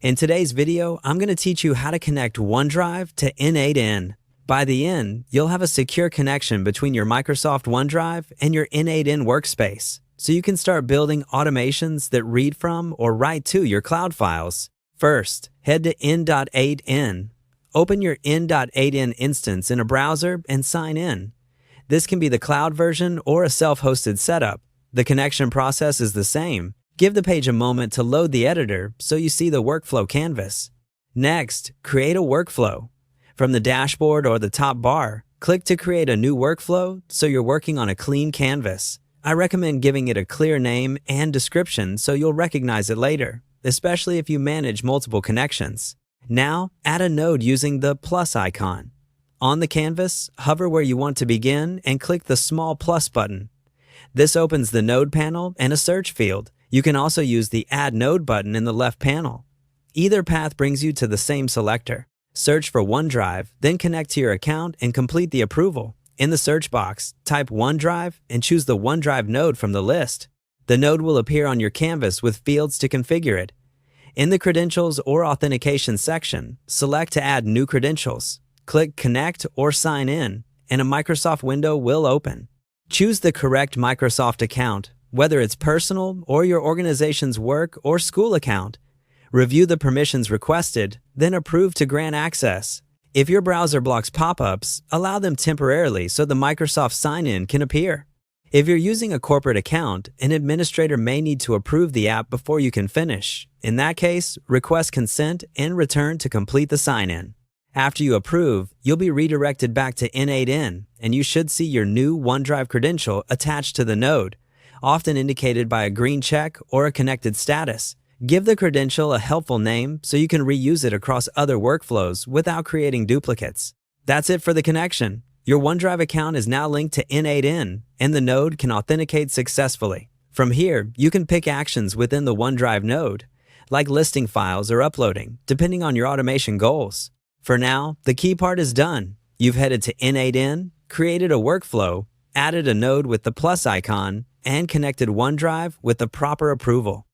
In today's video, I'm going to teach you how to connect OneDrive to N8N. By the end, you'll have a secure connection between your Microsoft OneDrive and your N8N workspace, so you can start building automations that read from or write to your cloud files. First, head to N8N. Open your N8N instance in a browser and sign in. This can be the cloud version or a self-hosted setup. The connection process is the same. Give the page a moment to load the editor so you see the workflow canvas. Next, create a workflow. From the dashboard or the top bar, click to create a new workflow so you're working on a clean canvas. I recommend giving it a clear name and description so you'll recognize it later, especially if you manage multiple connections. Now, add a node using the plus icon. On the canvas, hover where you want to begin and click the small plus button. This opens the node panel and a search field. You can also use the Add Node button in the left panel. Either path brings you to the same selector. Search for OneDrive, then connect to your account and complete the approval. In the search box, type OneDrive and choose the OneDrive node from the list. The node will appear on your canvas with fields to configure it. In the Credentials or Authentication section, select to add new credentials. Click Connect or Sign In, and a Microsoft window will open. Choose the correct Microsoft account, whether it's personal or your organization's work or school account. Review the permissions requested, then approve to grant access. If your browser blocks pop-ups, allow them temporarily so the Microsoft sign-in can appear. If you're using a corporate account, an administrator may need to approve the app before you can finish. In that case, request consent and return to complete the sign-in. After you approve, you'll be redirected back to N8N, and you should see your new OneDrive credential attached to the node, often indicated by a green check or a connected status. Give the credential a helpful name so you can reuse it across other workflows without creating duplicates. That's it for the connection. Your OneDrive account is now linked to N8N, and the node can authenticate successfully. From here, you can pick actions within the OneDrive node, like listing files or uploading, depending on your automation goals. For now, the key part is done. You've headed to N8N, created a workflow, added a node with the plus icon, and connected OneDrive with the proper approval.